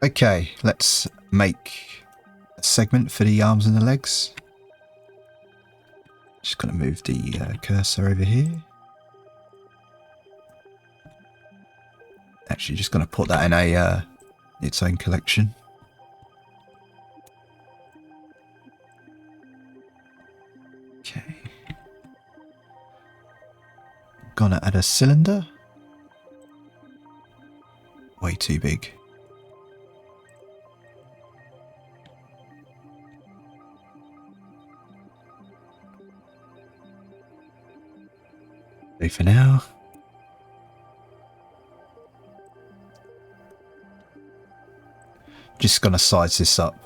Okay, let's make a segment for the arms and the legs. Just going to move the cursor over here. Actually, just going to put that in a its own collection. Okay. Gonna add a cylinder. Way too big. Do for now. Just gonna size this up.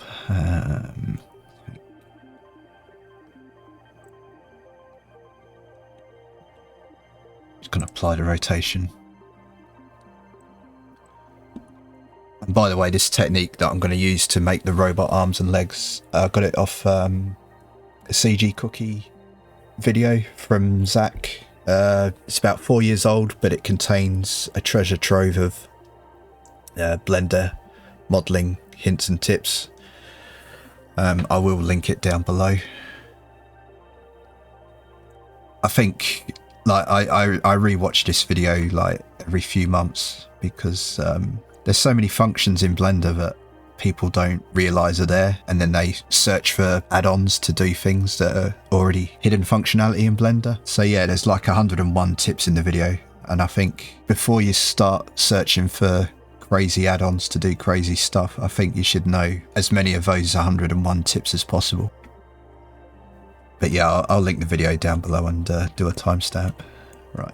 Just gonna apply the rotation. And by the way, this technique that I'm going to use to make the robot arms and legs, I got it off a CG Cookie video from Zach. It's about 4 years old, but it contains a treasure trove of Blender modeling hints and tips. I will link it down below. I think like I rewatch this video like every few months because there's so many functions in Blender that people don't realize are there, and then they search for add-ons to do things that are already hidden functionality in Blender. So yeah, there's like 101 tips in the video, and I think before you start searching for crazy add-ons to do crazy stuff, I think you should know as many of those 101 tips as possible. But yeah, I'll link the video down below and do a timestamp. Right.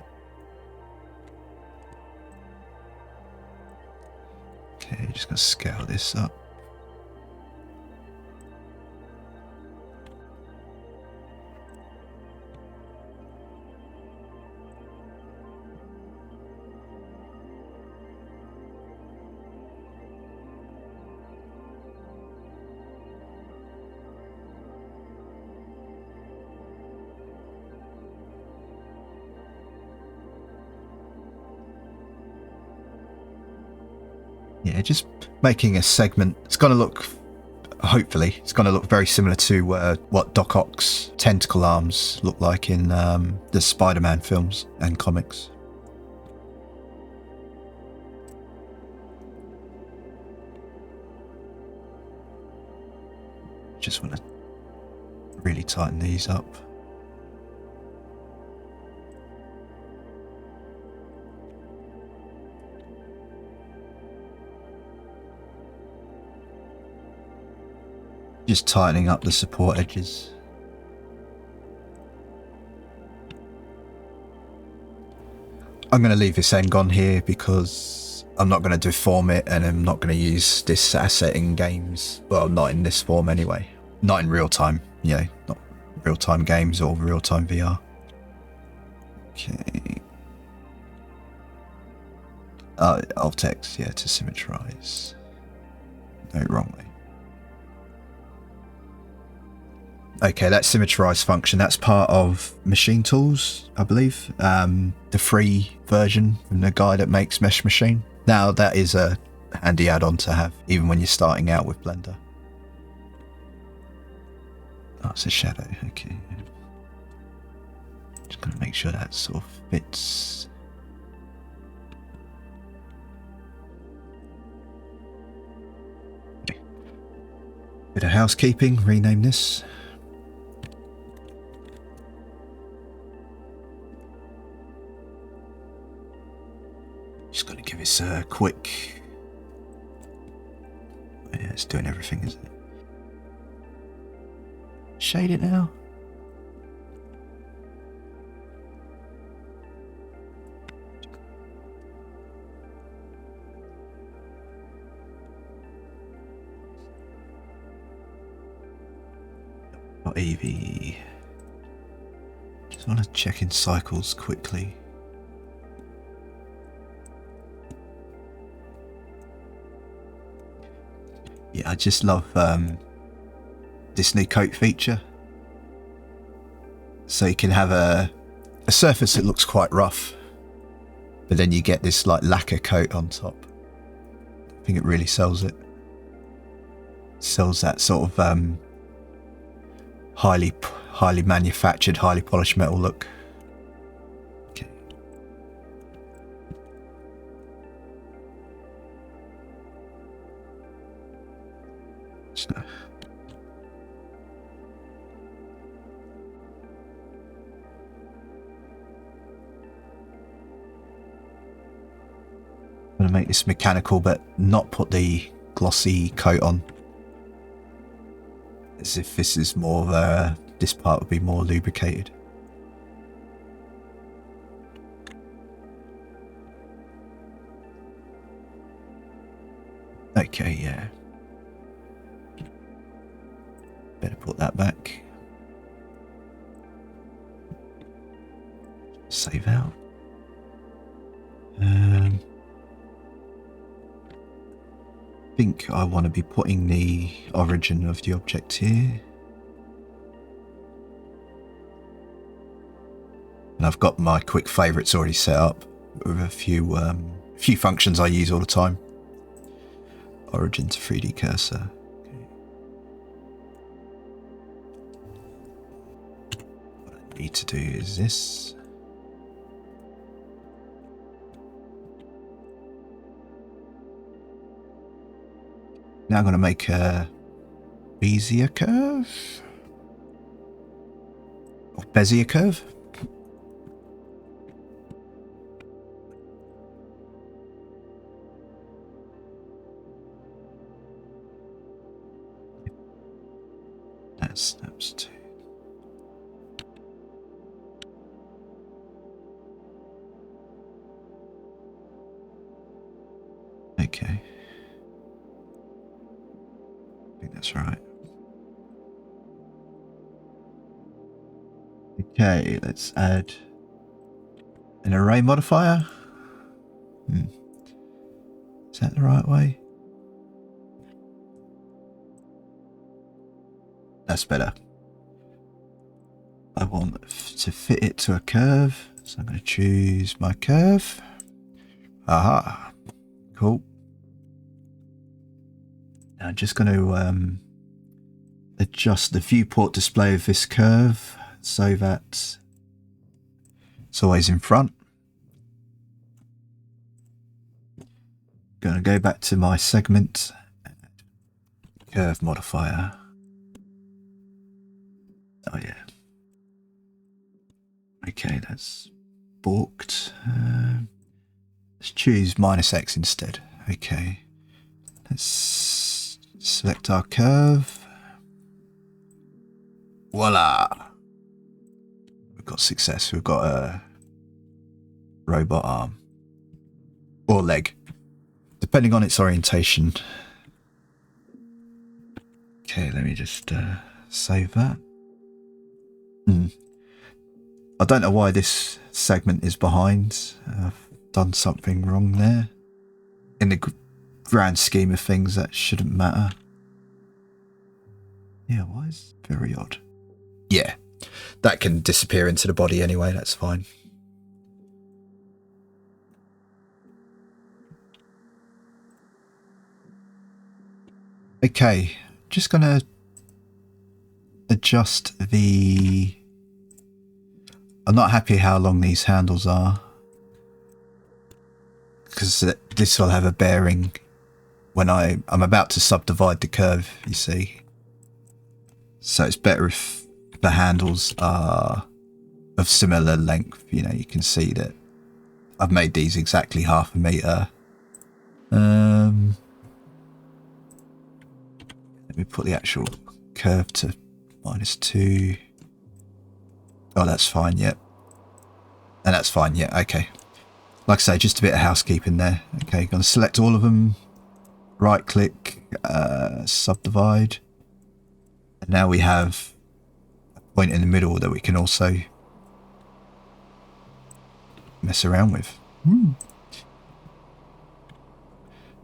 Okay, just gonna scale this up. Yeah, just making a segment. It's going to look, hopefully, it's going to look very similar to what Doc Ock's tentacle arms look like in the Spider-Man films and comics. Just want to really tighten these up. Just tightening up the support edges. I'm going to leave this end on here because I'm not going to deform it, and I'm not going to use this asset in games. Well, not in this form anyway. Not in real time, you know, not real time games or real time VR. Okay. Alt X, yeah, to symmetrize. No, wrong way. Okay, that symmetrize function, that's part of Machine Tools, I believe. The free version from the guy that makes Mesh Machine. Now, that is a handy add-on to have, even when you're starting out with Blender. Oh, it's a shadow, okay. Just gonna make sure that sort of fits. Okay. Bit of housekeeping, rename this. Just got to give this a quick... Yeah, it's doing everything, isn't it? Shade it now. .ev. Just want to check in cycles quickly. Yeah, I just love this new coat feature. So you can have a surface that looks quite rough, but then you get this like lacquer coat on top. I think it really sells it. sells that sort of highly manufactured, highly polished metal look. Okay. So. I'm going to make this mechanical, but not put the glossy coat on. As if this is more of a, this part would be more lubricated. Okay, yeah. Better put that back. Save out. I think I want to be putting the origin of the object here. And I've got my quick favorites already set up with a few functions I use all the time. Origin to 3D cursor. Okay. What I need to do is this. Now I'm going to make a Bezier curve or Bezier curve. That snaps to. Okay. I think that's right. Okay, let's add an array modifier. Is that the right way? That's better. I want to fit it to a curve, so I'm going to choose my curve. Aha, cool. Now I'm just going to adjust the viewport display of this curve so that it's always in front. Going to go back to my segment, curve modifier. Oh yeah. Okay, that's balked. Let's choose -x instead. Okay. Let's select our curve. Voila! We've got success. We've got a robot arm. Or leg. Depending on its orientation. Okay, let me just save that. I don't know why this segment is behind. I've done something wrong there. In the grand scheme of things, that shouldn't matter. Yeah, why is it very odd? Yeah, that can disappear into the body anyway, that's fine. Okay, just gonna adjust the... I'm not happy how long these handles are, because this will have a bearing when I'm about to subdivide the curve, you see. So it's better if the handles are of similar length. You know, you can see that I've made these exactly 1/2 meter. Let me put the actual curve to -2. Oh, that's fine, yep. And that's fine, yeah, okay. Like I say, just a bit of housekeeping there. Okay, going to select all of them, right click, subdivide. And now we have a point in the middle that we can also mess around with.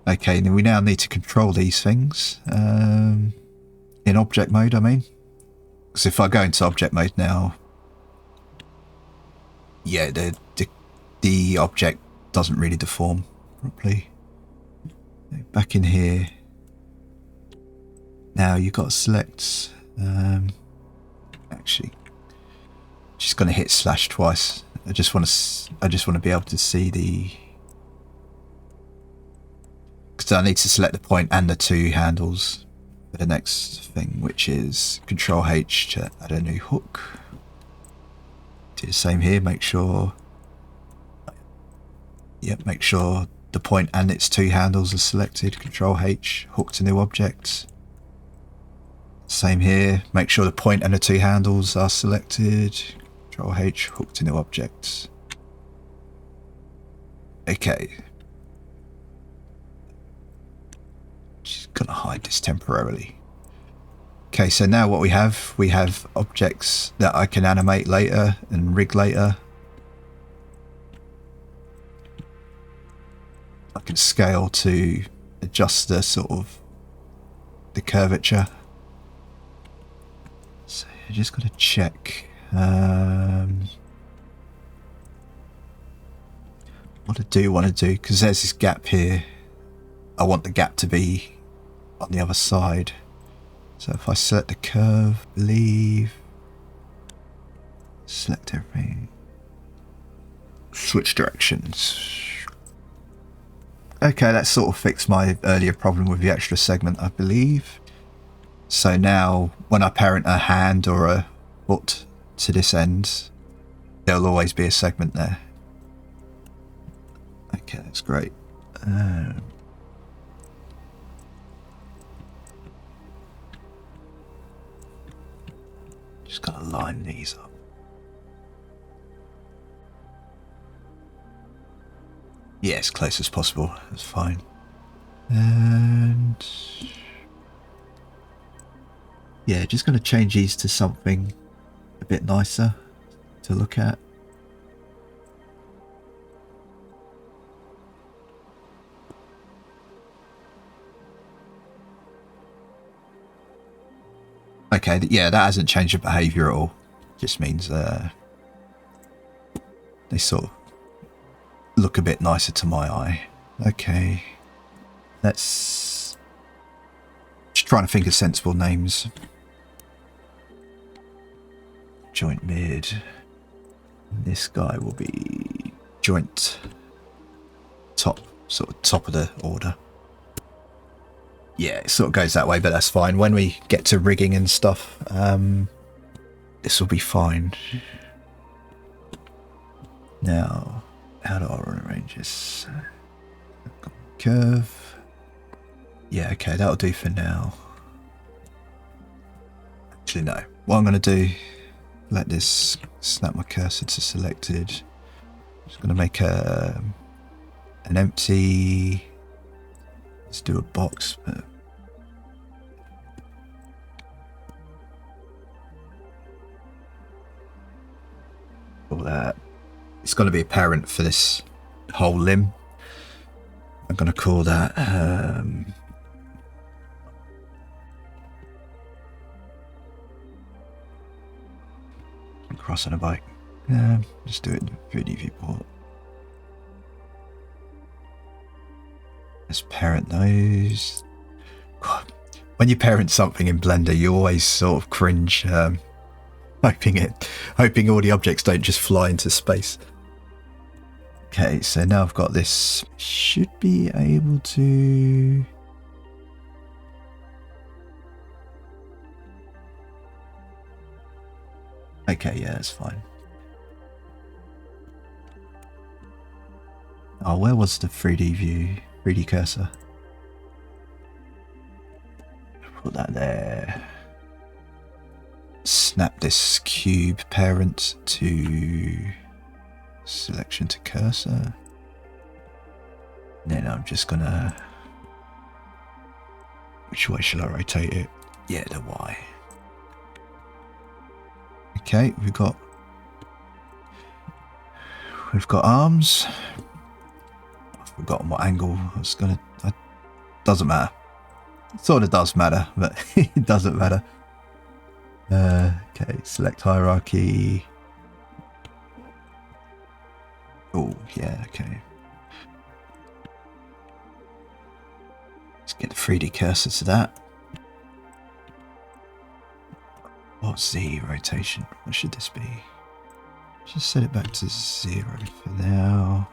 Okay, then we now need to control these things. In object mode, I mean. Because if I go into object mode now, yeah, the object doesn't really deform properly. Back in here, Now you've got to select, actually, just going to hit slash twice. I just want to be able to see the, because I need to select the point and the two handles for the next thing, which is Control H to add a new hook. Do the same here, make sure, yep, make sure the point and its two handles are selected. Control H, hook to new object. Same here, make sure the point and the two handles are selected. Control H, hook to new object. Okay. Just gonna hide this temporarily. Okay, so now what we have objects that I can animate later and rig later. I can scale to adjust the sort of the curvature. So I just got to check what I do want to do, because there's this gap here. I want the gap to be on the other side. So if I select the curve, leave, select everything, switch directions. Okay, that sort of fixed my earlier problem with the extra segment, I believe. So now when I parent a hand or a foot to this end, there'll always be a segment there. Okay, that's great. Just gotta line these up. Yeah, as close as possible. That's fine. And yeah, just gonna change these to something a bit nicer to look at. Okay, yeah, that hasn't changed the behavior at all. Just means they sort of look a bit nicer to my eye. Okay, let's just trying to think of sensible names. Joint mid. This guy will be joint top, sort of top of the order. Yeah, it sort of goes that way, but that's fine. When we get to rigging and stuff, this will be fine. Now, how do I arrange this? Curve. Yeah, okay, that'll do for now. Actually, no. What I'm going to do, let this snap my cursor to selected. Just going to make an empty. Let's do a box. But all that. It's going to be a parent for this whole limb. I'm going to call that cross on a bike. Just do it in 3D viewport. Let's parent those. God, when you parent something in Blender, you always sort of cringe, hoping all the objects don't just fly into space. Okay, so now I've got this. Should be able to. Okay, yeah, that's fine. Oh, where was the 3D view? 3D cursor. Put that there. Snap this cube parent to selection to cursor. Then I'm just gonna. Which way shall I rotate it? Yeah, the Y. Okay, we've got arms. I've forgotten what angle I was gonna. Doesn't matter. It sort of does matter, but it doesn't matter. Okay, select hierarchy. Oh yeah, okay. Let's get the 3D cursor to that. not Z rotation. What should this be? Just set it back to 0 for now.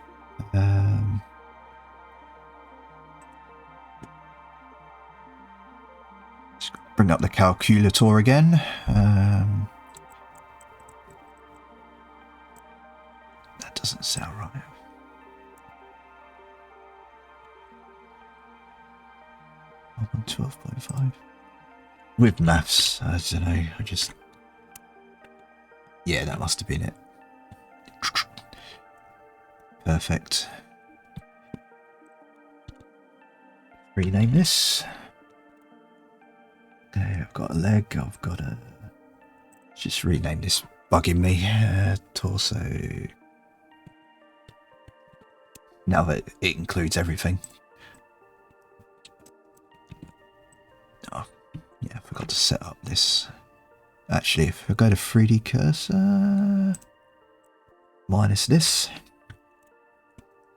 Just bring up the calculator again. That doesn't sound right. On 12.5. With maths, I don't know. Yeah, that must have been it. Perfect. Rename this. Okay, I've got a leg. I've got a. Just rename this. Bugging me. Torso. Now that it includes everything. Oh, yeah, I forgot to set up this. Actually, if I go to 3D cursor, minus this.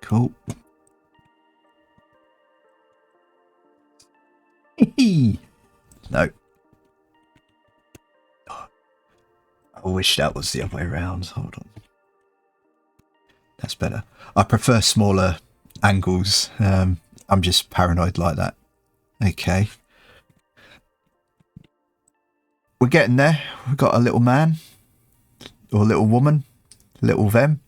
Cool. No. Oh, I wish that was the other way around. Hold on. That's better. I prefer smaller angles. I'm just paranoid like that. Okay. We're getting there. We've got a little man or a little woman, little them.